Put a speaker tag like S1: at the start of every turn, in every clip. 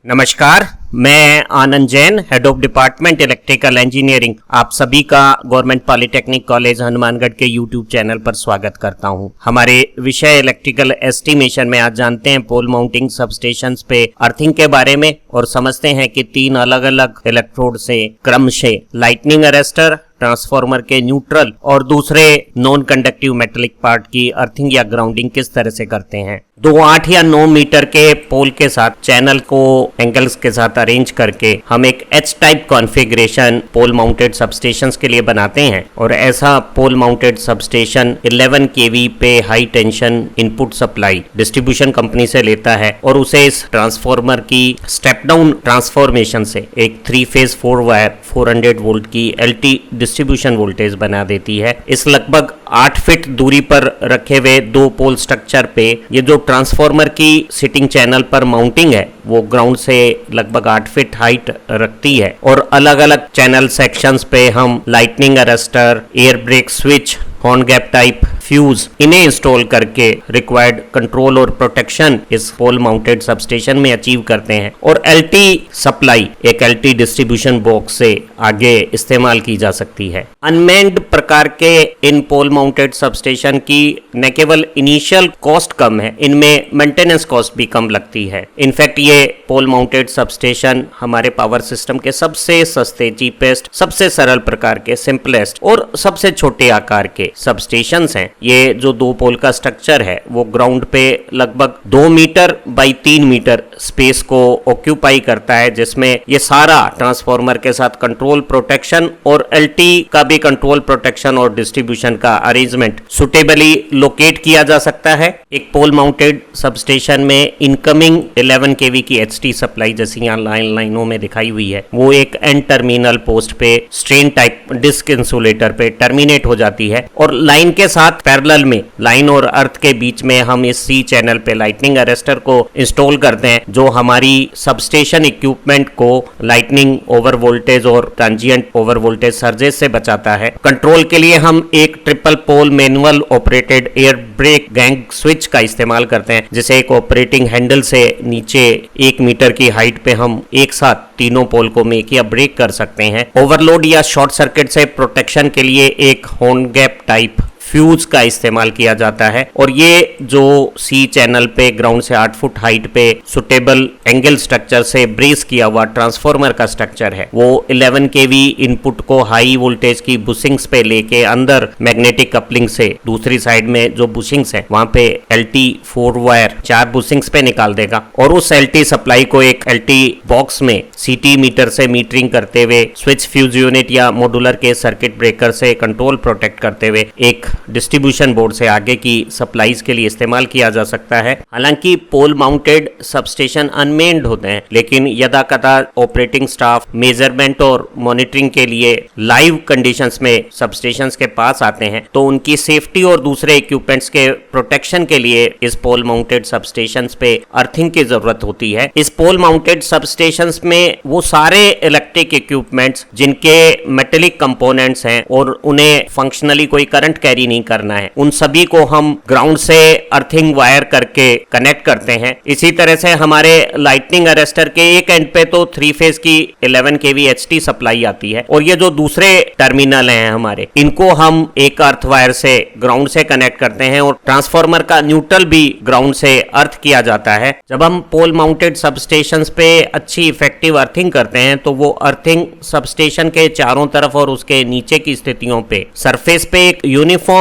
S1: नमस्कार, मैं Anand Jain, head of department electrical engineering, आप सभी का गवर्नमेंट पॉलिटेक्निक कॉलेज हनुमानगढ़ के यूट्यूब चैनल पर स्वागत करता हूं। हमारे विषय इलेक्ट्रिकल एस्टिमेशन में आज जानते हैं पोल माउंटिंग सबस्टेशंस पे अर्थिंग के बारे में और समझते हैं कि 3 अलग अलग इलेक्ट्रोड से क्रमशः लाइटनिंग अरेस्टर, ट्रांसफार्मर के न्यूट्रल और दूसरे नॉन कंडक्टिव मेटेलिक पार्ट की अर्थिंग या ग्राउंडिंग किस तरह से करते हैं। 2, 8 या 9 मीटर के पोल के साथ चैनल को एंगल्स के साथ अरेंज करके हम एक एच टाइप कॉन्फ़िगरेशन पोल माउंटेड सबस्टेशंस के लिए बनाते हैं और ऐसा पोल माउंटेड सबस्टेशन 11 kV पे high tension input supply distribution company से लेता है और उसे इस ट्रांसफार्मर की स्टेप डाउन ट्रांसफॉर्मेशन से एक 3 फेज 4 वायर 400 वोल्ट की LT डिस्ट्रीब्यूशन वोल्टेज बना देती है। इस लगभग 8 फीट दूरी पर रखे हुए 2 पोल स्ट्रक्चर पे ये जो ट्रांसफार्मर की सिटिंग चैनल पर माउंटिंग है वो ग्राउंड से लगभग 8 फीट हाइट रखती है और अलग अलग चैनल सेक्शंस पे हम lightning arrester, air break switch, horn gap type fuse इन्हें इंस्टॉल करके रिक्वायर्ड कंट्रोल और प्रोटेक्शन इस पोल माउंटेड सबस्टेशन में अचीव करते हैं और LT सप्लाई एक LT डिस्ट्रीब्यूशन बॉक्स से आगे इस्तेमाल की जा सकती है। अनमेन्ड प्रकार के इन पोल माउंटेड सबस्टेशन की न केवल इनिशियल कॉस्ट कम है, इनमें मेंटेनेंस कॉस्ट भी कम लगती है। इनफैक्ट ये पोल माउंटेड सबस्टेशन हमारे पावर सिस्टम के सबसे सस्ते, चीपेस्ट, सबसे सरल प्रकार के, सिंपलेस्ट और सबसे छोटे आकार के सबस्टेशंस हैं। ये जो 2 पोल का स्ट्रक्चर है वो ग्राउंड पे लगभग 2 मीटर बाई 3 मीटर स्पेस को ऑक्यूपाई करता है, जिसमें ये सारा ट्रांसफार्मर के साथ कंट्रोल प्रोटेक्शन और LT का भी कंट्रोल प्रोटेक्शन और डिस्ट्रीब्यूशन का अरेंजमेंट सुटेबली लोकेट किया जा सकता है। एक पोल माउंटेड सबस्टेशन में इनकमिंग 11 kV की HT सप्लाई जैसी यहाँ लाइनों में दिखाई हुई है वो एक एंड टर्मिनल पोस्ट पे स्ट्रेन टाइप डिस्क इंसुलेटर पे टर्मिनेट हो जाती है और लाइन के साथ पैरेलल में लाइन और अर्थ के बीच में हम इस C चैनल पे लाइटनिंग अरेस्टर को इंस्टॉल करते हैं जो हमारी सबस्टेशन इक्विपमेंट को लाइटनिंग ओवर वोल्टेज और ट्रांजिएंट ओवर वोल्टेज सर्जेस से बचाता है। कंट्रोल के लिए हम एक triple pole manual operated air break gang switch का इस्तेमाल करते हैं, जिसे एक ऑपरेटिंग हैंडल से नीचे 1 मीटर की हाइट पे हम एक साथ तीनों पोल को मेक या ब्रेक कर सकते हैं। ओवरलोड या शॉर्ट सर्किट से प्रोटेक्शन के लिए एक हॉर्न गैप टाइप फ्यूज का इस्तेमाल किया जाता है और ये जो C चैनल पे ग्राउंड से 8 फुट हाइट पे सुटेबल एंगल स्ट्रक्चर से ब्रेस किया हुआ ट्रांसफार्मर का स्ट्रक्चर है वो 11 kV इनपुट को हाई वोल्टेज की बुशिंग्स पे लेके अंदर मैग्नेटिक कपलिंग से दूसरी साइड में जो बुशिंग्स है वहां पे LT 4 वायर 4 बुशिंग्स पे निकाल देगा और उस LT सप्लाई को एक LT बॉक्स में CT मीटर से मीटरिंग करते हुए स्विच फ्यूज यूनिट या मॉड्यूलर के सर्किट ब्रेकर से कंट्रोल प्रोटेक्ट करते हुए एक डिस्ट्रीब्यूशन बोर्ड से आगे की सप्लाईज के लिए इस्तेमाल किया जा सकता है। हालांकि पोल माउंटेड सबस्टेशन अनमेन्ड होते हैं, लेकिन यदा कदा ऑपरेटिंग स्टाफ मेजरमेंट और मॉनिटरिंग के लिए लाइव कंडीशंस में सबस्टेशंस के पास आते हैं तो उनकी सेफ्टी और दूसरे इक्विपमेंट्स के प्रोटेक्शन के लिए इस पोल माउंटेड सबस्टेशंस पे अर्थिंग की जरूरत होती है। इस पोल माउंटेड सबस्टेशंस में वो सारे इलेक्ट्रिक इक्विपमेंट्स जिनके मेटेलिक कंपोनेंट्स हैं और उन्हें फंक्शनली कोई करंट कैरी नहीं करना है, उन सभी को हम ग्राउंड से अर्थिंग वायर करके कनेक्ट करते हैं। इसी तरह से हमारे लाइटनिंग अरेस्टर के एक एंड पे तो 3 फेज की 11 kV HT सप्लाई आती है और ये जो दूसरे टर्मिनल हैं हमारे, इनको हम एक अर्थ वायर से ग्राउंड से कनेक्ट करते हैं और ट्रांसफार्मर का न्यूट्रल भी ग्राउंड से अर्थ किया जाता है। जब हम पोल माउंटेड सबस्टेशंस पे अच्छी इफेक्टिव अर्थिंग करते हैं तो वो अर्थिंग सबस्टेशन के चारों तरफ और उसके नीचे की स्थितियों पे सरफेस पे एक यूनिफॉर्म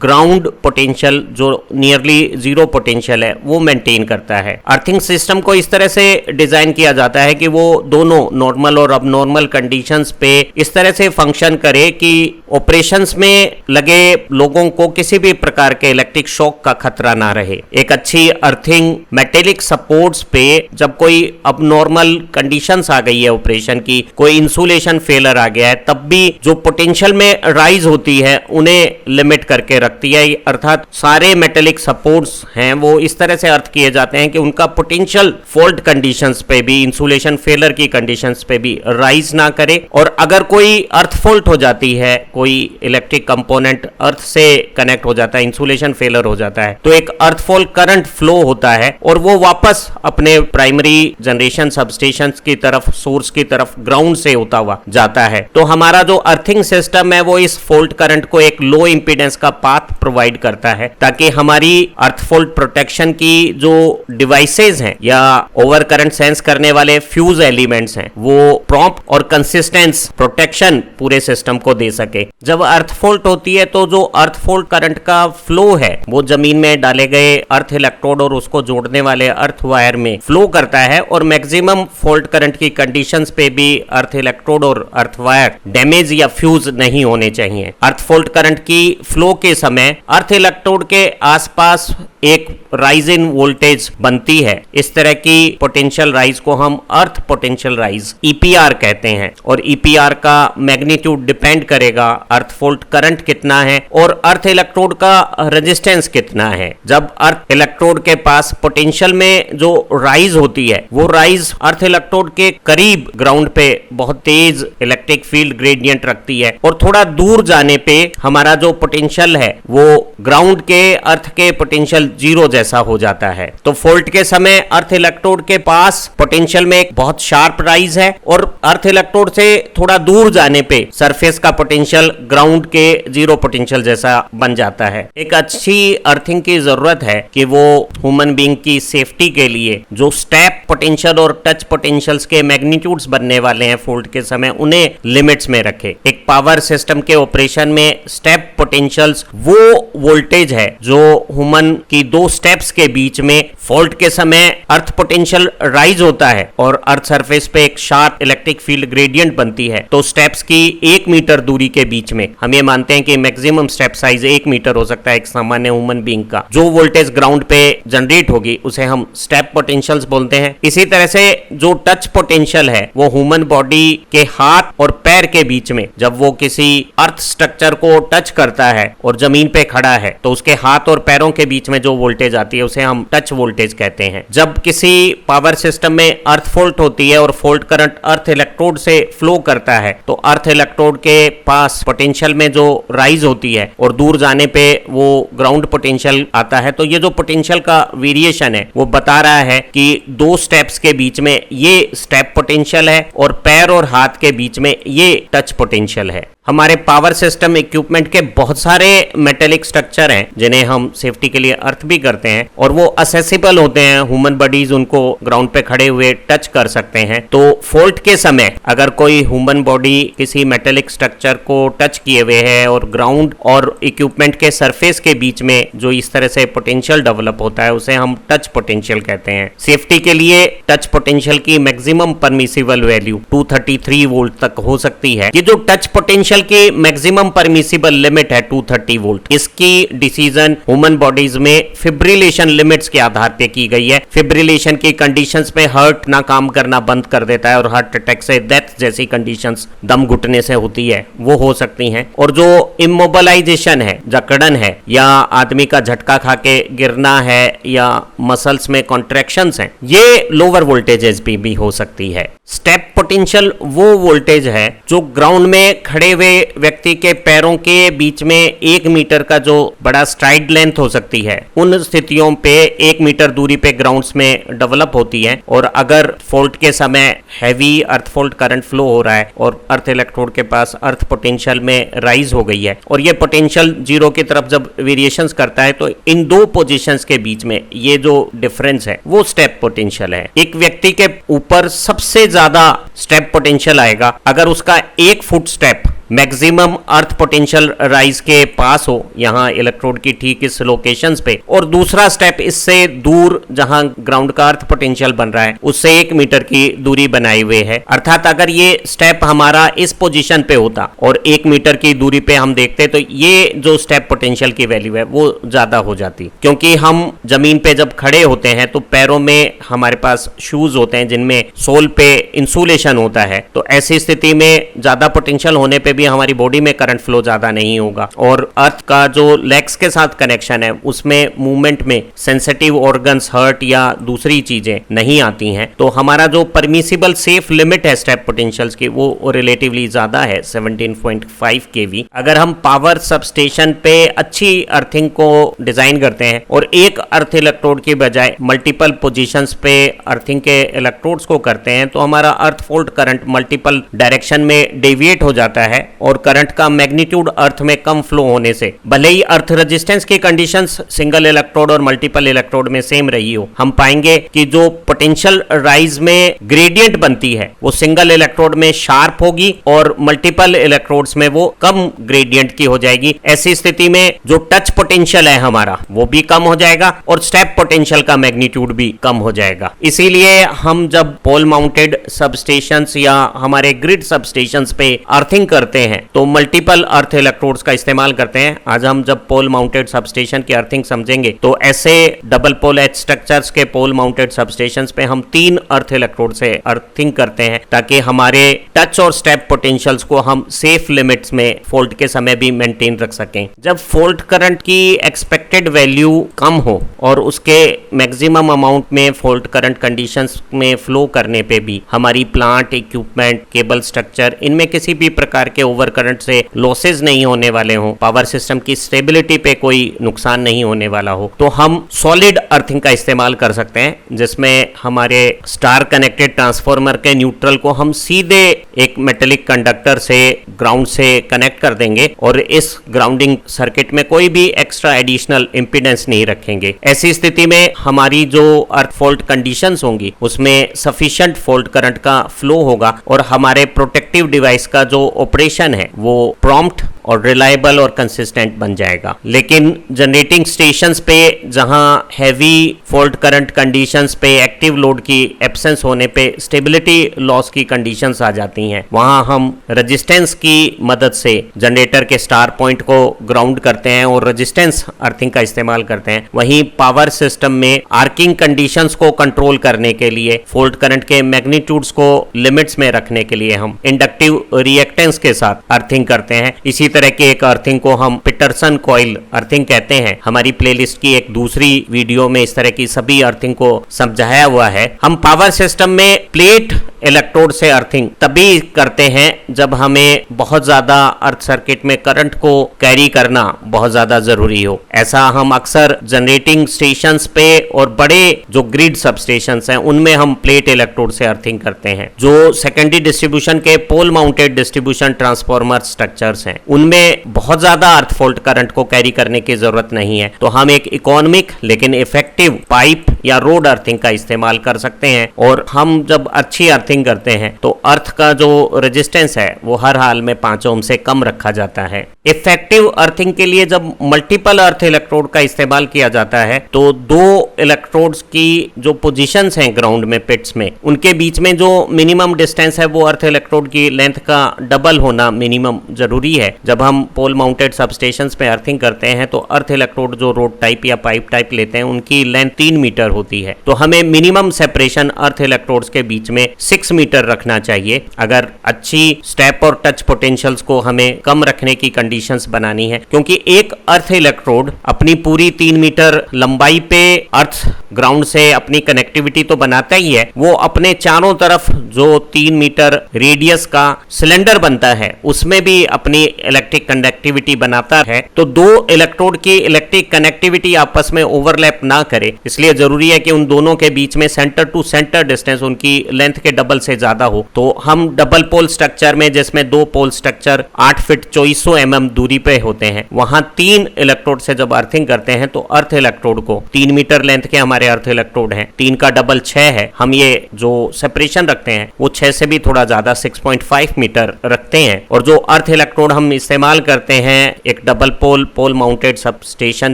S1: ग्राउंड पोटेंशियल जो नियरली 0 पोटेंशियल है वो मेंटेन करता है। अर्थिंग सिस्टम को इस तरह से डिजाइन किया जाता है कि वो दोनों नॉर्मल और अबनॉर्मल कंडीशंस पे इस तरह से फंक्शन करे कि ऑपरेशंस में लगे लोगों को किसी भी प्रकार के इलेक्ट्रिक शॉक का खतरा ना रहे। एक अच्छी अर्थिंग मेटेलिक सपोर्ट्स पे जब कोई अबनॉर्मल कंडीशंस आ गई है ऑपरेशन की, कोई इंसुलेशन फेलर आ गया है, तब भी जो पोटेंशियल में राइज होती है उन्हें लिमिट लिमिट करके रखती है, अर्थात सारे मेटेलिक सपोर्ट्स हैं वो इस तरह से अर्थ किए जाते हैं कि उनका पोटेंशियल फॉल्ट कंडीशंस पे भी, इंसुलेशन फेलर की कंडीशंस पे भी राइज ना करे। और अगर कोई अर्थ फॉल्ट हो जाती है, कोई इलेक्ट्रिक कंपोनेंट अर्थ से कनेक्ट हो जाता है, इंसुलेशन फेलर हो जाता है, तो एक अर्थ फॉल्ट करंट फ्लो होता है और वो वापस अपने प्राइमरी जनरेशन सबस्टेशन की तरफ, सोर्स की तरफ ग्राउंड से होता हुआ जाता है। तो हमारा जो अर्थिंग सिस्टम है वो इस फॉल्ट करंट को एक लो इंपीडेंस का पाथ प्रोवाइड करता है, ताकि हमारी अर्थ फॉल्ट प्रोटेक्शन की जो डिवाइसेज हैं या ओवर करंट सेंस करने वाले फ्यूज एलिमेंट्स हैं वो प्रॉम्प्ट और कंसिस्टेंस प्रोटेक्शन पूरे सिस्टम को दे सके। जब अर्थ फॉल्ट होती है तो जो अर्थ फॉल्ट करंट का फ्लो है वो जमीन में डाले गए अर्थ इलेक्ट्रोड और उसको जोड़ने वाले अर्थ वायर में फ्लो करता है, और मैक्सिमम फॉल्ट करंट की कंडीशंस पे भी अर्थ इलेक्ट्रोड और अर्थ वायर डैमेज या फ्यूज नहीं होने चाहिए। अर्थ फॉल्ट करंट की फ्लो के समय अर्थ इलेक्ट्रोड के आसपास एक राइज इन वोल्टेज बनती है। इस तरह की पोटेंशियल राइज को हम अर्थ पोटेंशियल राइज ईपीआर कहते हैं, और ईपीआर का मैग्नीट्यूड डिपेंड करेगा अर्थ फॉल्ट करंट कितना है और अर्थ इलेक्ट्रोड का रेजिस्टेंस कितना है। जब अर्थ इलेक्ट्रोड के पास पोटेंशियल में जो राइज होती है वो राइज अर्थ इलेक्ट्रोड के करीब ग्राउंड पे बहुत तेज इलेक्ट्रिक फील्ड ग्रेडियंट रखती है, और थोड़ा दूर जाने पे हमारा जो पोटेंशियल है वो ग्राउंड के अर्थ के पोटेंशियल जीरो जैसा हो जाता है। तो फॉल्ट के समय अर्थ इलेक्ट्रोड के पास पोटेंशियल में एक बहुत शार्प राइज है, और अर्थ इलेक्ट्रोड से थोड़ा दूर जाने पे सरफेस का पोटेंशियल ग्राउंड के जीरो पोटेंशियल जैसा बन जाता है। एक अच्छी अर्थिंग की जरूरत है कि वो ह्यूमन बीइंग की सेफ्टी के लिए जो स्टेप पोटेंशियल और टच पोटेंशियल्स के मैग्नीट्यूड्स बनने वाले हैं फॉल्ट के समय, उन्हें लिमिट्स में रखे। एक पावर सिस्टम के ऑपरेशन में स्टेप पोटेंशियल्स वो वोल्टेज है जो ह्यूमन की दो स्टेप्स के बीच में फॉल्ट के समय अर्थ पोटेंशियल राइज होता है और अर्थ सरफेस पे एक शार्प इलेक्ट्रिक फील्ड ग्रेडियंट बनती है। तो स्टेप्स की 1 मीटर दूरी के बीच में हम ये मानते हैं कि मैक्सिमम स्टेप साइज 1 मीटर हो सकता है एक सामान्य ह्यूमन बीइंग का। जो वोल्टेज ग्राउंड पे जनरेट होगी उसे हम स्टेप पोटेंशियल्स बोलते हैं। इसी तरह से जो टच पोटेंशियल है वो ह्यूमन बॉडी के हाथ और पैर के बीच में, जब वो किसी अर्थ स्ट्रक्चर को टच करता है और जमीन पे खड़ा है तो उसके हाथ और पैरों के बीच में जो वोल्टेज आती है उसे हम टच वोल्टेज कहते हैं। जब किसी पावर सिस्टम में अर्थ फॉल्ट होती है और फॉल्ट करंट अर्थ इलेक्ट्रोड से फ्लो करता है तो अर्थ इलेक्ट्रोड के पास पोटेंशियल में जो राइज होती है और दूर जाने पे वो ग्राउंड पोटेंशियल आता है, तो ये जो पोटेंशियल का वेरिएशन है वो बता रहा है कि दो स्टेप्स के बीच में ये स्टेप पोटेंशियल है और पैर और हाथ के बीच में ये टच पोटेंशियल है। हमारे पावर सिस्टम इक्विपमेंट के बहुत सारे मेटेलिक स्ट्रक्चर हैं जिन्हें हम सेफ्टी के लिए अर्थ भी करते हैं, और वो असेसिबल होते हैं, ह्यूमन बॉडीज उनको ग्राउंड पे खड़े हुए टच कर सकते हैं। तो फॉल्ट के समय अगर कोई ह्यूमन बॉडी किसी मेटेलिक स्ट्रक्चर को टच किए हुए है और ग्राउंड और इक्विपमेंट के सरफेस के बीच में जो इस तरह से पोटेंशियल डेवलप होता है उसे हम टच पोटेंशियल कहते हैं। सेफ्टी के लिए टच पोटेंशियल की मैक्सिमम परमिसिबल वैल्यू 233 वोल्ट तक हो सकती है। ये जो टच पोटेंशियल की मैक्सिमम परमिसिबल लिमिट है 230 वोल्ट, इसकी डिसीजन ह्यूमन बॉडीज में फिब्रिलेशन लिमिट्स के आधार पे की गई है। फिब्रिलेशन की कंडीशंस में हार्ट ना काम करना बंद कर देता है और हार्ट अटैक से डेथ जैसी कंडीशंस दम घुटने से होती है वो हो सकती हैं। और जो इमोबिलाइजेशन है, जकड़न है या आदमी का झटका खा के गिरना है या मसल्स में कॉन्ट्रैक्शंस हैं, ये लोअर वोल्टेजेस भी हो सकती है। स्टेप पोटेंशियल वो वोल्टेज है जो ग्राउंड में खड़े हुए व्यक्ति के पैरों के बीच में 1 मीटर का जो बड़ा स्ट्राइड लेंथ हो सकती है उन स्थितियों पे 1 मीटर दूरी पे ग्राउंड्स में डेवलप होती है। और अगर फॉल्ट के समय हैवी अर्थ फॉल्ट करंट फ्लो हो रहा है और अर्थ इलेक्ट्रोड के पास अर्थ पोटेंशियल में राइज हो गई है और ये पोटेंशियल जीरो की तरफ जब वेरिएशंस करता है तो इन दो पोजीशंस के बीच में ये जो डिफरेंस है वो स्टेप पोटेंशियल है। एक व्यक्ति के ऊपर सबसे ज्यादा स्टेप पोटेंशियल आएगा अगर उसका 1 फुट स्टेप मैक्सिमम अर्थ पोटेंशियल राइज के पास हो, यहाँ इलेक्ट्रोड की ठीक इस लोकेशंस पे, और दूसरा स्टेप इससे दूर जहां ग्राउंड का अर्थ पोटेंशियल बन रहा है उससे 1 मीटर की दूरी बनाई हुई है। अर्थात अगर ये स्टेप हमारा इस पोजीशन पे होता और 1 मीटर की दूरी पे हम देखते तो ये जो स्टेप पोटेंशियल की वैल्यू है वो ज्यादा हो जाती, क्योंकि हम जमीन पे जब खड़े होते हैं तो पैरों में हमारे पास शूज होते हैं जिनमें सोल पे इंसुलेशन होता है। तो ऐसी स्थिति में ज्यादा पोटेंशियल होने पे भी हमारी बॉडी में करंट फ्लो ज्यादा नहीं होगा, और अर्थ का जो लेग्स के साथ कनेक्शन है उसमें मूवमेंट में सेंसिटिव ऑर्गन्स हर्ट या दूसरी चीजें नहीं आती हैं, तो हमारा जो परमिसिबल सेफ लिमिट है स्टेप पोटेंशियल्स की वो रिलेटिवली ज्यादा है 17.5 kV। अगर हम पावर सबस्टेशन पे अच्छी अर्थिंग को डिजाइन करते हैं और एक अर्थ इलेक्ट्रोड की बजाय मल्टीपल पोजीशंस पे अर्थिंग के इलेक्ट्रोड्स को करते हैं तो हमारा अर्थ फॉल्ट करंट मल्टीपल डायरेक्शन में डेविएट हो जाता है और करंट का मैग्नीट्यूड अर्थ में कम फ्लो होने से, भले ही अर्थ रेजिस्टेंस की कंडीशंस सिंगल इलेक्ट्रोड और मल्टीपल इलेक्ट्रोड में सेम रही हो, हम पाएंगे कि जो पोटेंशियल राइज में ग्रेडियंट बनती है वो सिंगल इलेक्ट्रोड में शार्प होगी और मल्टीपल इलेक्ट्रोड्स में वो कम ग्रेडियंट की हो जाएगी। ऐसी स्थिति में जो टच पोटेंशियल है हमारा वो भी कम हो जाएगा और स्टेप पोटेंशियल का मैग्नीट्यूड भी कम हो जाएगा। इसीलिए हम जब पोल माउंटेड सबस्टेशंस या हमारे ग्रिड सबस्टेशंस पे अर्थिंग करते हैं तो मल्टीपल अर्थ इलेक्ट्रोड्स का इस्तेमाल करते हैं। आज हम जब पोल माउंटेड सबस्टेशन की अर्थिंग समझेंगे तो ऐसे डबल पोल एच स्ट्रक्चर्स के पोल माउंटेड सबस्टेशंस पे हम 3 अर्थ इलेक्ट्रोड से अर्थिंग करते हैं ताकि हमारे टच और स्टेप पोटेंशियल्स को हम सेफ लिमिट्स में फॉल्ट के समय भी मेंटेन रख सकें। जब फॉल्ट करंट की एक्सपेक्टेड वैल्यू कम हो और उसके मैक्सिमम अमाउंट में फॉल्ट करंट कंडीशंस में फ्लो करने पे भी हमारी प्लांट, इक्विपमेंट, केबल स्ट्रक्चर इनमें किसी भी प्रकार के ओवर करंट से लॉसेज नहीं होने वाले हों, पावर सिस्टम की स्टेबिलिटी पे कोई नुकसान नहीं होने वाला हो, तो हम सॉलिड अर्थिंग का इस्तेमाल कर सकते हैं जिसमें हमारे स्टार कनेक्टेड ट्रांसफार्मर के न्यूट्रल को हम सीधे एक मेटेलिक कंडक्टर से ग्राउंड से कनेक्ट कर देंगे और इस ग्राउंडिंग सर्किट में कोई भी एक्स्ट्रा एडिशनल इंपीडेंस नहीं रखेंगे। ऐसी स्थिति में हमारी जो अर्थ फॉल्ट कंडीशंस होंगी उसमें सफिशिएंट फॉल्ट करंट का फ्लो होगा और हमारे प्रोटेक्टिव डिवाइस का जो ऑपरेशन है वो प्रॉम्प्ट और रिलायबल और कंसिस्टेंट बन जाएगा। लेकिन जनरेटिंग स्टेशंस पे जहां हैवी फॉल्ट करंट कंडीशंस पे एक्टिव लोड की एब्सेंस होने पे स्टेबिलिटी लॉस की कंडीशंस आ जाती हैं, वहां हम रेजिस्टेंस की मदद से जनरेटर के स्टार पॉइंट को ग्राउंड करते हैं और रेजिस्टेंस अर्थिंग का इस्तेमाल करते हैं। वहीं पावर सिस्टम में आर्किंग कंडीशंस को कंट्रोल करने के लिए, फॉल्ट करंट के मैग्नीट्यूड्स को लिमिट्स में रखने के लिए हम इंडक्टिव रिएक्टेंस के साथ अर्थिंग करते हैं। इसी तरह की एक अर्थिंग को हम पीटरसन कॉइल अर्थिंग कहते हैं। हमारी प्लेलिस्ट की एक दूसरी वीडियो में इस तरह की सभी अर्थिंग को समझाया हुआ है। हम पावर सिस्टम में प्लेट इलेक्ट्रोड से अर्थिंग तभी करते हैं जब हमें बहुत ज्यादा अर्थ सर्किट में करंट को कैरी करना बहुत ज्यादा जरूरी हो। ऐसा हम अक्सर जनरेटिंग स्टेशंस पे और बड़े जो ग्रिड सबस्टेशंस हैं उनमें हम प्लेट इलेक्ट्रोड से अर्थिंग करते हैं। जो सेकेंडरी डिस्ट्रीब्यूशन के पोल माउंटेड डिस्ट्रीब्यूशन ट्रांसफार्मर स्ट्रक्चर्स हैं उनमें बहुत ज्यादा अर्थ फॉल्ट करंट को कैरी करने की जरूरत नहीं है, तो हम एक इकोनॉमिक लेकिन इफेक्टिव पाइप या रोड अर्थिंग का इस्तेमाल कर सकते हैं। और हम जब अच्छी अर्थिंग करते हैं तो अर्थ का जो रेजिस्टेंस है वो हर हाल में 5 ओम से कम रखा जाता है। इफेक्टिव अर्थिंग के लिए जब मल्टीपल अर्थ इलेक्ट्रोड का इस्तेमाल किया जाता है तो 2 इलेक्ट्रोड्स की जो पोजीशंस हैं ग्राउंड में, पिट्स में, उनके बीच में जो मिनिमम डिस्टेंस है वो अर्थ इलेक्ट्रोड की लेंथ का डबल होना मिनिमम जरूरी है। जब हम पोल माउंटेड सबस्टेशंस पे अर्थिंग करते हैं तो अर्थ इलेक्ट्रोड जो रोड टाइप या पाइप टाइप लेते हैं उनकी लेंथ 3 मीटर होती है, तो हमें मिनिमम सेपरेशन अर्थ इलेक्ट्रोड्स के बीच में 6 मीटर रखना चाहिए। अगर अच्छी स्टेप और टच पोटेंशियल्स को हमें कम रखने की कंडीशंस बनानी है, क्योंकि एक अर्थ इलेक्ट्रोड अपनी पूरी 3 मीटर लंबाई पे अर्थ ग्राउंड से अपनी कनेक्टिविटी तो बनाता ही है, वो अपने चारों तरफ जो 3 मीटर रेडियस का सिलेंडर बनता है उसमें भी अपनी इलेक्ट्रिक कंडक्टिविटी बनाता है। तो 2 इलेक्ट्रोड की इलेक्ट्रिक कनेक्टिविटी आपस में ओवरलैप ना करे, इसलिए जरूरी है कि उन दोनों के बीच में सेंटर टू सेंटर डिस्टेंस उनकी लेंथ के डबल से ज्यादा हो। तो हम डबल पोल स्ट्रक्चर में, जिसमें 2 पोल स्ट्रक्चर 8 फीट 2400 mm दूरी पे होते हैं, वहां 3 इलेक्ट्रोड से जब अर्थिंग करते हैं तो अर्थ इलेक्ट्रोड को 3 मीटर लेंथ के हमारे अर्थ इलेक्ट्रोड हैं, 3 का डबल 6 है, हम ये जो सेपरेशन रखते हैं वो 6 से भी थोड़ा ज्यादा 6.5 मीटर रखते हैं। और जो अर्थ इलेक्ट्रोड हम इस्तेमाल करते हैं एक डबल पोल माउंटेड सबस्टेशन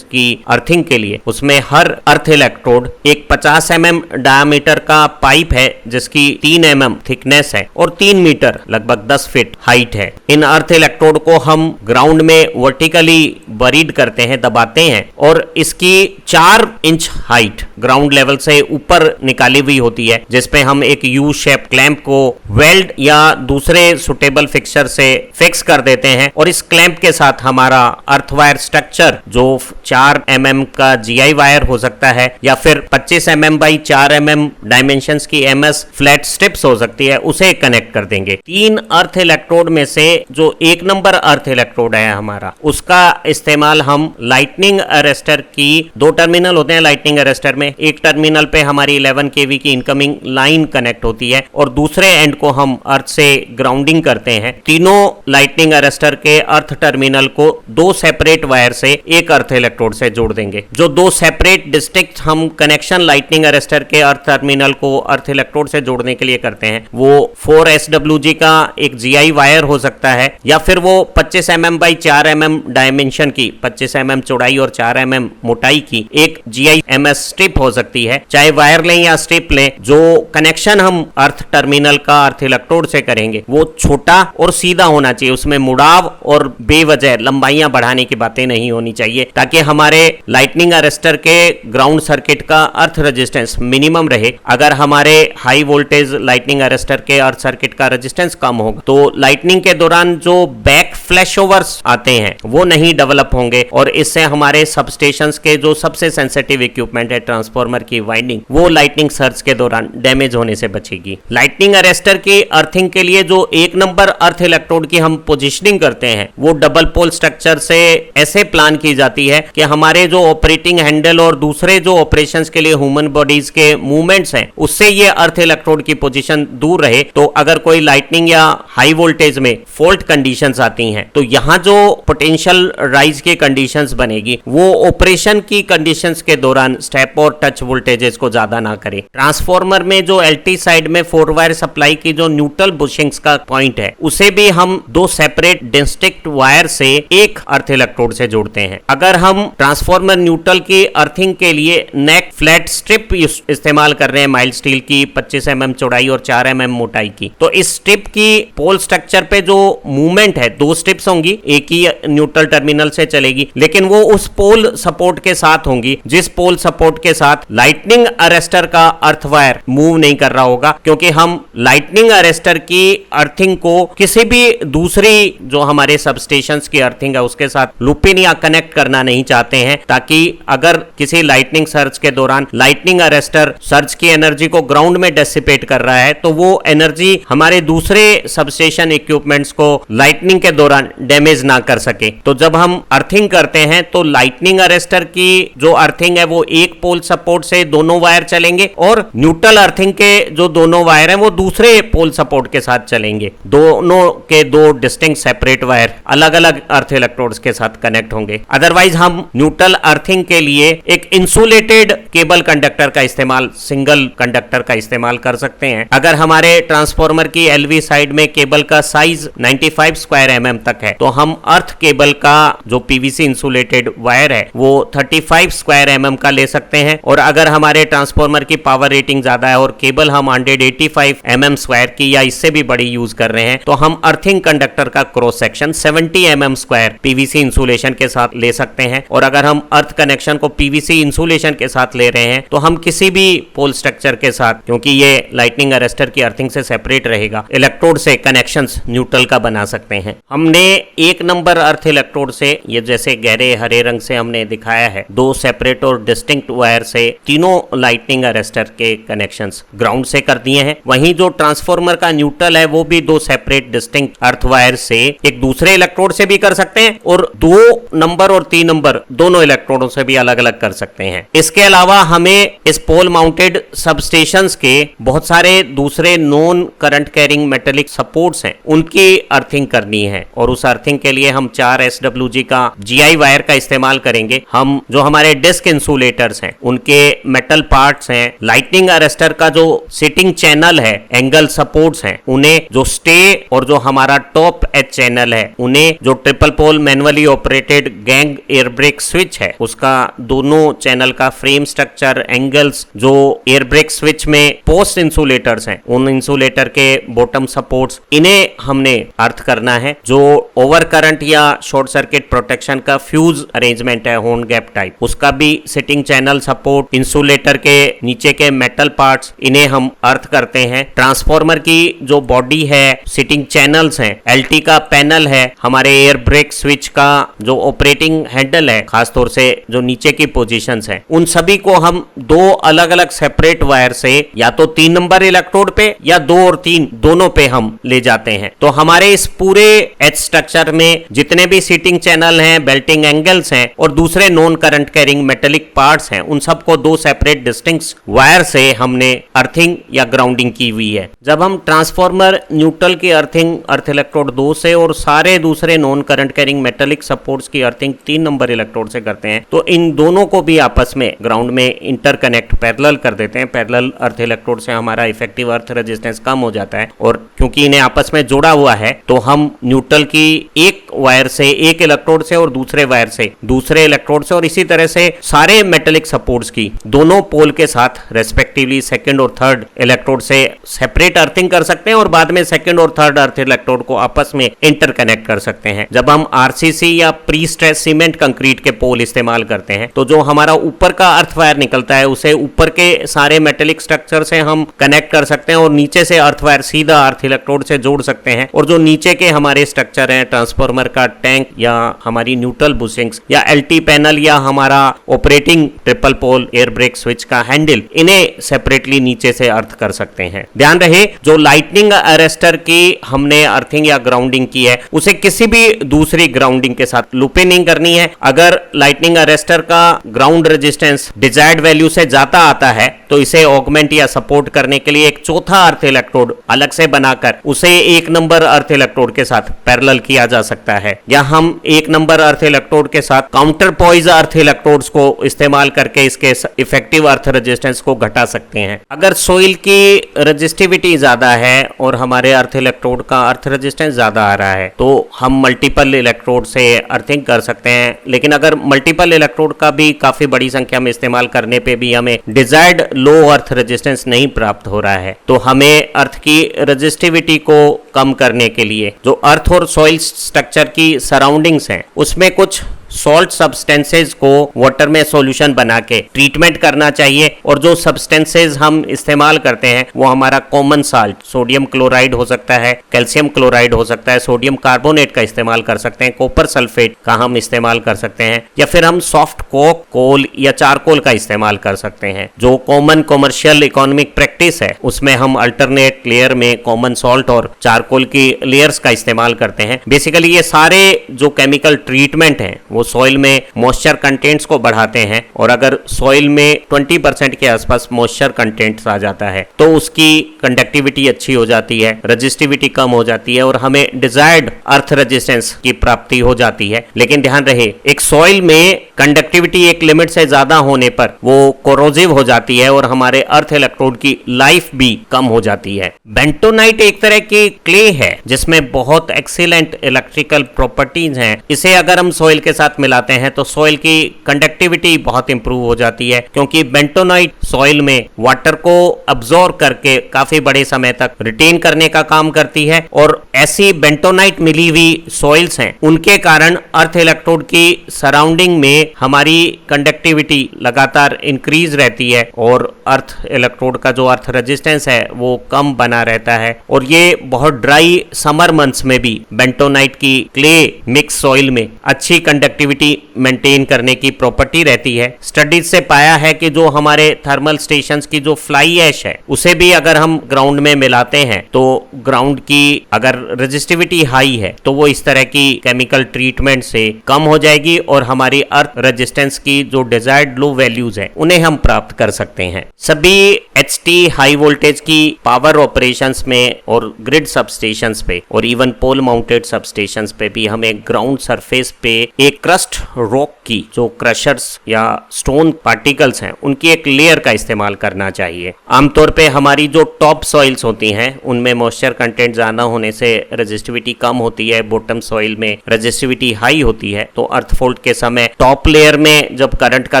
S1: की अर्थिंग के लिए, उसमें हर अर्थ इलेक्ट्रोड एक 50 mm डायमीटर का पाइप है जिसकी 3 mm थिकनेस है और 3 मीटर लगभग 10 फीट हाइट है। इन अर्थ इलेक्ट्रोड को हम ग्राउंड में वर्टिकली बरीड करते हैं, दबाते हैं, और इसकी 4 इंच हाइट ग्राउंड लेवल से ऊपर निकाली हुई होती है, जिसपे हम एक यू शेप क्लैंप को वेल्ड या दूसरे सुटेबल फिक्सचर से फिक्स कर देते हैं और इस क्लैंप के साथ हमारा अर्थ वायर स्ट्रक्चर जो 4 mm का GI वायर हो सकता है या फिर 25 mm बाई 4 mm डायमेंशंस की MS फ्लैट स्ट्रिप्स हो सकती है, उसे कनेक्ट कर देंगे। 3 अर्थ इलेक्ट्रोड में से जो 1 नंबर अर्थ इलेक्ट्रोड है हमारा, उसका इस्तेमाल हम लाइटनिंग अरेस्टर की 2 टर्मिनल होते हैं लाइटनिंग अरेस्टर में, एक टर्मिनल पे हमारी 11 kV की इनकमिंग लाइन कनेक्ट होती है और दूसरे एंड को हम अर्थ से ग्राउंडिंग करते हैं। तीनों लाइटनिंग अरेस्टर के अर्थ टर्मिनल को 2 सेपरेट वायर से एक अर्थ इलेक्ट्रोड से जोड़ देंगे। जो 2 सेपरेट डिस्टिंक्ट हम कनेक्शन लाइटनिंग अरेस्टर के अर्थ टर्मिनल को अर्थ इलेक्ट्रोड से जोड़ने के लिए करते हैं, वो 4 SWG का एक GI वायर हो सकता है या फिर वो 25 mm बाई 4 mm डायमेंशन की 25 mm चौड़ाई और 4 mm मोटाई की एक GI MS स्ट्रिप हो सकती है। चाहे वायर लें या स्ट्रिप लें, जो कनेक्शन हम अर्थ टर्मिनल का अर्थ इलेक्ट्रोड से करेंगे वो छोटा और सीधा होना चाहिए, उसमें मुड़ाव और बेवजह लंबाइयां बढ़ाने की बातें नहीं होनी चाहिए, ताकि हमारे लाइटनिंग अरेस्टर के ग्राउंड सर्किट का अर्थ रेजिस्टेंस मिनिमम रहे। अगर हमारे हाई वोल्टेज लाइटनिंग अरेस्टर के अर्थ सर्किट का रेजिस्टेंस कम होगा तो लाइटनिंग के दौरान जो बैक फ्लैश ओवर्स आते हैं वो नहीं डेवलप होंगे और इससे हमारे सबस्टेशंस के जो सबसे सेंसिटिव इक्विपमेंट है, ट्रांसफार्मर की वाइंडिंग, वो लाइटनिंग सर्ज के दौरान डैमेज होने से बचेगी। लाइटनिंग अरेस्टर की अर्थिंग के लिए जो 1 नंबर अर्थ इलेक्ट्रोड की हम पोजीशनिंग करते हैं वो डबल पोल स्ट्रक्चर से ऐसे प्लान की जाती है कि हमारे जो ऑपरेटिंग हैंडल और दूसरे जो ऑपरेशंस के लिए ह्यूमन बॉडीज के मूवमेंट्स हैं उससे ये अर्थ इलेक्ट्रोड की पोजीशन दूर रहे। तो अगर कोई लाइटनिंग या हाई वोल्टेज में फॉल्ट कंडीशंस आती हैं तो यहाँ जो पोटेंशियल राइज की कंडीशंस बनेगी वो ऑपरेशन की कंडीशंस के दौरान स्टेप और टच वोल्टेजेस को ज्यादा ना करे। ट्रांसफार्मर में जो LT साइड में 4 वायर सप्लाई की जो न्यूट्रल बुशिंग्स का पॉइंट है उसे भी हम 2 सेपरेट डिस्टिंक्ट वायर से एक अर्थ इलेक्ट्रोड से जोड़ते हैं। अगर हम ट्रांसफार्मर न्यूट्रल की अर्थिंग के लिए नेक फ्लैट स्ट्रिप इस्तेमाल कर रहे हैं माइल्ड स्टील की 25 mm चौड़ाई और 4 mm मोटाई की, तो इस स्ट्रिप की पोल स्ट्रक्चर पे जो मूवमेंट है 2 स्ट्रिप्स होंगी, एक ही न्यूट्रल टर्मिनल से चलेगी, लेकिन वो उस पोल सपोर्ट के साथ होंगी जिस पोल सपोर्ट के साथ लाइटनिंग अरेस्टर का अर्थ वायर मूव नहीं कर रहा होगा, क्योंकि हम लाइटनिंग अरेस्टर की अर्थिंग को किसी भी दूसरी जो हमारे सबस्टेशंस की अर्थिंग है उसके साथ लूप इन या कनेक्ट करना नहीं चाहते हैं, ताकि अगर किसी लाइटनिंग सर्ज के दौरान लाइटनिंग अरेस्टर सर्ज की एनर्जी को ग्राउंड में डेसिपेट कर रहा है तो वो एनर्जी हमारे दूसरे सबस्टेशन इक्विपमेंट्स को लाइटनिंग के दौरान डैमेज ना कर सके। तो जब हम अर्थिंग करते हैं तो लाइटनिंग अरेस्टर की जो अर्थिंग है वो एक पोल सपोर्ट से दोनों वायर चलेंगे और न्यूट्रल अर्थिंग के जो दोनों वायर हैं वो दूसरे पोल सपोर्ट के साथ चलेंगे। दोनों के 2 डिस्टिंक्ट सेपरेट वायर अलग अलग अर्थ इलेक्ट्रोड्स के साथ कनेक्ट होंगे। अदरवाइज हम न्यूट्रल अर्थिंग के लिए एक इंसुलेटेड केबल कंडक्टर का इस्तेमाल, सिंगल कंडक्टर का इस्तेमाल कर सकते हैं। अगर हमारे ट्रांसफार्मर की LV साइड में केबल का साइज 95 स्क्वायर mm तक है तो हम अर्थ केबल का जो PVC इंसुलेटेड वायर है वो 35 स्क्वायर mm का ले सकते हैं। और अगर हमारे ट्रांसफार्मर की पावर रेटिंग ज्यादा है और केबल हम 185 mm स्क्वायर की या इससे भी बड़ी यूज कर रहे हैं तो हम अर्थिंग कंडक्टर का cross section 70 mm square PVC insulation के साथ ले सकते हैं। और अगर हम अर्थ कनेक्शन को PVC इंसुलेशन के साथ ले रहे हैं तो हम किसी भी पोल स्ट्रक्चर के साथ, क्योंकि ये लाइटनिंग अरेस्टर की अर्थिंग से सेपरेट रहेगा, इलेक्ट्रोड से कनेक्शंस न्यूट्रल का बना सकते हैं। हमने 1 नंबर अर्थ इलेक्ट्रोड से, ये जैसे गहरे हरे रंग से हमने दिखाया है, 2 सेपरेट और डिस्टिंक्ट वायर से तीनों लाइटनिंग अरेस्टर के कनेक्शंस ग्राउंड से कर दिए हैं। वहीं जो ट्रांसफार्मर का न्यूट्रल है वो भी 2 सेपरेट डिस्टिंक्ट अर्थ वायर से एक दूसरे इलेक्ट्रोड से भी कर सकते हैं और 2 नंबर और 3 नंबर दोनों इलेक्ट्रोडों से भी अलग अलग कर सकते हैं। इसके अलावा हमें इस पोल माउंटेड सबस्टेशंस के बहुत सारे दूसरे non current carrying metallic supports हैं, उनकी अर्थिंग करनी है और उस अर्थिंग के लिए हम 4 SWG का GI वायर का इस्तेमाल करेंगे। हम जो हमारे डिस्क इंसुलेटर्स हैं उनके मेटल पार्ट्स हैं, लाइटनिंग अरेस्टर का जो सिटिंग चैनल है, एंगल सपोर्ट्स हैं, उन्हें जो स्टे और जो हमारा टॉप एच चैनल है उन्हें, जो triple pole manually operated gang air break switch है उसका दोनों चैनल का फ्रेम स्ट्रक्चर, एंगल्स, जो एयर ब्रेक स्विच में पोस्ट इंसुलेटर्स हैं उन इंसुलेटर के बॉटम सपोर्ट्स, इन्हें हमने अर्थ करना है। जो ओवर करंट या शॉर्ट सर्किट प्रोटेक्शन का फ्यूज अरेंजमेंट है होर्न गैप टाइप, उसका भी sitting channel support support, insulator के नीचे के मेटल पार्ट्स, इन्हें हम अर्थ करते हैं। ट्रांसफार्मर की जो बॉडी है, सीटिंग चैनल्स हैं, एलटी का पैनल है, हमारे एयर ब्रेक स्विच का जो ऑपरेटिंग हैंडल है, खासतौर से जो नीचे की पोजीशंस हैं, उन सभी को हम दो अलग अलग सेपरेट वायर से या तो 3 नंबर इलेक्ट्रोड पे या 2 और 3 दोनों पे हम ले जाते हैं। तो हमारे इस पूरे एच स्ट्रक्चर में जितने भी सीटिंग चैनल हैं, बेल्टिंग एंगल्स हैं और दूसरे non current carrying metallic parts हैं, उन सबको 2 सेपरेट डिस्टिंक्ट वायर से हमने अर्थिंग या ग्राउंडिंग की हुई है। जब हम ट्रांसफार्मर न्यूट्रल की अर्थिंग अर्थ इलेक्ट्रोड 2 से और सारे दूसरे non current carrying metallic supports की अर्थिंग 3 नंबर इलेक्ट्रोड से करते हैं, तो इन दोनों को भी आपस में ग्राउंड में इंटरकनेक्ट पैरेलल कर देते हैं। पैरेलल अर्थ इलेक्ट्रोड से हमारा इफेक्टिव अर्थ रेजिस्टेंस कम हो जाता है, और क्योंकि इन्हें आपस में जोड़ा हुआ है तो हम न्यूट्रल की एक वायर से, एक इलेक्ट्रोड से और दूसरे वायर से दूसरे इलेक्ट्रोड से, और इसी तरह से सारे मेटेलिक सपोर्ट्स की दोनों पोल के साथ रेस्पेक्टिवली सेकंड और थर्ड इलेक्ट्रोड से सेपरेट अर्थिंग कर सकते हैं और बाद में सेकंड और थर्ड अर्थ इलेक्ट्रोड को आपस में इंटरकनेक्ट कर सकते हैं। जब हम आरसीसी या प्री स्ट्रेस सीमेंट कंक्रीट के पोल इस्तेमाल करते हैं तो जो हमारा ऊपर का अर्थ वायर निकलता है उसे ऊपर के सारे मेटेलिक स्ट्रक्चर से हम कनेक्ट कर सकते हैं और नीचे से अर्थ वायर सीधा अर्थ इलेक्ट्रोड से जोड़ सकते हैं, और जो नीचे के हमारे स्ट्रक्चर हैं, ट्रांसफार्मर का टैंक या हमारी न्यूट्रल बुशिंग्स या एलटी पैनल या हमारा operating triple pole air break switch का हैंडल, इन्हें सेपरेटली नीचे से अर्थ कर सकते हैं। ध्यान रहे, जो लाइटनिंग अरेस्टर की हमने अर्थिंग या ग्राउंडिंग की है उसे किसी भी दूसरी ग्राउंडिंग के साथ लूपे नहीं करनी है। अगर लाइटनिंग अरेस्टर का ग्राउंड रेजिस्टेंस डिजायर्ड वैल्यू से ज्यादा आता है तो इसे ऑगमेंट या सपोर्ट करने के लिए एक चौथा अर्थ इलेक्ट्रोड अलग से बनाकर उसे 1 नंबर अर्थ इलेक्ट्रोड के साथ पैरेलल किया जा सकता है, या हम 1 नंबर अर्थ इलेक्ट्रोड के साथ काउंटर पॉइज अर्थ इलेक्ट्रोड्स को इस्तेमाल करके इसके इफेक्टिव अर्थ रेजिस्टेंस को घटा सकते हैं। अगर सोइल की रेजिस्टिविटी ज्यादा है और हमारे अर्थ इलेक्ट्रोड का अर्थ रेजिस्टेंस ज्यादा आ रहा है तो हम मल्टीपल इलेक्ट्रोड से अर्थिंग कर सकते हैं, लेकिन अगर मल्टीपल इलेक्ट्रोड का भी काफी बड़ी संख्या में इस्तेमाल करने पे भी हमें डिजायर्ड लो अर्थ रेजिस्टेंस नहीं प्राप्त हो रहा है तो हमें अर्थ की रेजिस्टिविटी को कम करने के लिए जो अर्थ और सॉइल स्ट्रक्चर की सराउंडिंग्स हैं उसमें कुछ सॉल्ट सब्सटेंसेज को वाटर में सॉल्यूशन बना के ट्रीटमेंट करना चाहिए, और जो सब्सटेंसेज हम इस्तेमाल करते हैं वो हमारा कॉमन साल्ट, सोडियम क्लोराइड हो सकता है, कैल्शियम क्लोराइड हो सकता है, सोडियम कार्बोनेट का इस्तेमाल कर सकते हैं, कॉपर सल्फेट का हम इस्तेमाल कर सकते हैं, या फिर हम सॉफ्ट कोक, कोल या चारकोल का इस्तेमाल कर सकते हैं। जो कॉमन कॉमर्शियल इकोनॉमिक प्रैक्टिस है उसमें हम अल्टरनेट लेयर में कॉमन सॉल्ट और चारकोल की लेयर्स का इस्तेमाल करते हैं। बेसिकली ये सारे जो केमिकल ट्रीटमेंट हैं वो सॉइल में मॉइस्चर कंटेंट्स को बढ़ाते हैं, और अगर सॉइल में 20% के आसपास मॉइस्चर कंटेंट्स आ जाता है तो उसकी कंडक्टिविटी अच्छी हो जाती है, रेजिस्टिविटी कम हो जाती है और हमें डिजायर्ड अर्थ रेजिस्टेंस की प्राप्ति हो जाती है। लेकिन ध्यान रहे, एक सॉइल में कंडक्टिविटी एक लिमिट से ज्यादा होने पर वो कोरोसिव हो जाती है और हमारे अर्थ इलेक्ट्रोड की लाइफ भी कम हो जाती है। बेंटोनाइट एक तरह की क्ले है जिसमें बहुत एक्सीलेंट इलेक्ट्रिकल प्रॉपर्टीज हैं। इसे अगर हम सॉइल के साथ मिलाते हैं तो सॉइल की कंडक्टिविटी बहुत इंप्रूव हो जाती है, क्योंकि बेंटोनाइट सॉइल में वाटर को अब्सॉर्ब करके काफी बड़े समय तक रिटेन करने का काम करती है, और ऐसी बेंटोनाइट मिली हुई सॉइल्स हैं उनके कारण अर्थ इलेक्ट्रोड की सराउंडिंग में हमारी कंडक्टिविटी लगातार इंक्रीज रहती है और अर्थ इलेक्ट्रोड का जो अर्थ रेजिस्टेंस है वो कम बना रहता है। और ये बहुत ड्राई समर मंथ्स में भी बेंटोनाइट की क्ले मिक्स सॉइल में अच्छी कंडक्टिविटी मेंटेन करने की प्रॉपर्टी रहती है। स्टडीज से पाया है कि जो हमारे थर्मल स्टेशंस की जो फ्लाई ऐश है उसे भी अगर हम ग्राउंड में मिलाते हैं तो ग्राउंड की अगर रेजिस्टिविटी हाई है तो वो इस तरह की केमिकल ट्रीटमेंट से कम हो जाएगी और हमारी अर्थ रेजिस्टेंस की जो डिजायर्ड लो वैल्यूज हैं उन्हें हम प्राप्त कर सकते हैं। सभी HT हाई वोल्टेज की पावर ऑपरेशंस में और ग्रिड सबस्टेशंस पे और इवन पोल माउंटेड सबस्टेशंस पे भी हमें ग्राउंड सरफेस पे एक क्रस्ट रॉक की जो क्रशर्स या स्टोन पार्टिकल्स हैं उनकी एक लेयर का इस्तेमाल करना चाहिए। आमतौर पे हमारी जो टॉप सॉइल्स होती हैं उनमें मॉइस्चर कंटेंट ज्यादा होने से रेजिस्टिविटी कम होती है, बॉटम सॉइल में रेजिस्टिविटी हाई होती है, तो अर्थफोल्ड के समय टॉप लेयर में जब करंट का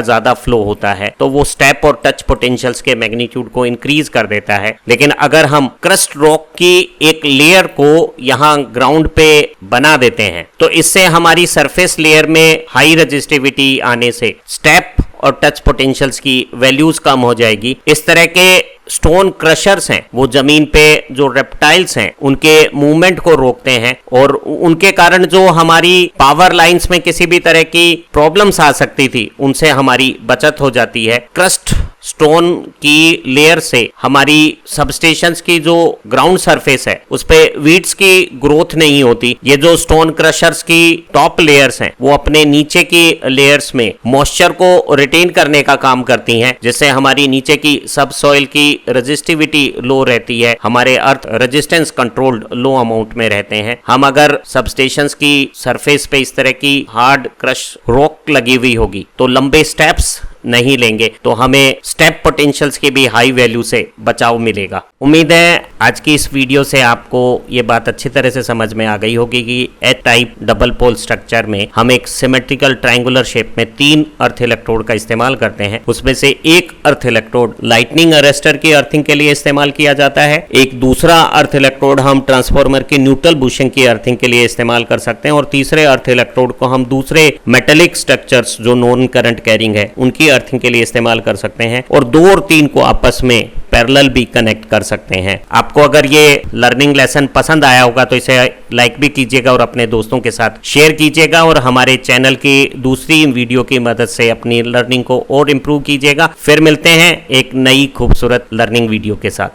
S1: ज्यादा फ्लो होता है तो वो स्टेप और टच पोटेंशियल्स के मैग्नीट्यूड को इंक्रीज कर देता है। लेकिन अगर हम क्रस्ट रॉक की एक लेयर को यहाँ ग्राउंड पे बना देते हैं तो इससे हमारी सरफेस लेयर में हाई रेजिस्टिविटी आने से स्टेप और टच पोटेंशियल्स की वैल्यूज कम हो जाएगी। इस तरह के स्टोन क्रशर्स हैं वो जमीन पे जो रेप्टाइल्स हैं उनके मूवमेंट को रोकते हैं और उनके कारण जो हमारी पावर लाइंस में किसी भी तरह की प्रॉब्लम्स आ सकती थी उनसे हमारी बचत हो जाती है। क्रस्ट स्टोन की लेयर से हमारी सबस्टेशंस की जो ग्राउंड सरफेस है उस पे वीड्स की ग्रोथ नहीं होती। ये जो स्टोन क्रशर्स की टॉप लेयर्स हैं वो अपने नीचे की लेयर्स में मॉइस्चर को रिटेन करने का काम करती हैं, जिससे हमारी नीचे की सब सॉइल की रेजिस्टिविटी लो रहती है, हमारे अर्थ रेजिस्टेंस कंट्रोल्ड लो अमाउंट में रहते हैं। हम अगर सबस्टेशंस की सरफेस पे इस तरह की हार्ड क्रश रॉक लगी हुई होगी तो लंबे स्टेप्स नहीं लेंगे तो हमें स्टेप पोटेंशियल्स की भी हाई वैल्यू से बचाव मिलेगा। उम्मीद है आज की इस वीडियो से आपको ये बात अच्छी तरह से समझ में आ गई होगी कि H type double pole structure में हम एक सिमेट्रिकल ट्रायंगुलर शेप में 3 अर्थ इलेक्ट्रोड का इस्तेमाल करते हैं। उसमें से एक अर्थ इलेक्ट्रोड लाइटनिंग अरेस्टर की अर्थिंग के लिए इस्तेमाल किया जाता है, एक दूसरा अर्थ इलेक्ट्रोड हम ट्रांसफार्मर की न्यूट्रल बुशिंग की अर्थिंग के लिए इस्तेमाल कर सकते हैं और तीसरे अर्थ इलेक्ट्रोड को हम दूसरे मेटेलिक स्ट्रक्चर्स जो नॉन करंट कैरिंग है उनकी अर्थिंग के लिए इस्तेमाल कर सकते हैं और 2 और 3 को आपस में पैरेलल भी कनेक्ट कर सकते हैं। आपको अगर ये लर्निंग लेसन पसंद आया होगा तो इसे लाइक भी कीजिएगा और अपने दोस्तों के साथ शेयर कीजिएगा और हमारे चैनल की दूसरी वीडियो की मदद से अपनी लर्निंग को और इम्प्रूव कीजिएगा। फिर मिलते हैं एक नई खूबसूरत लर्निंग वीडियो के साथ।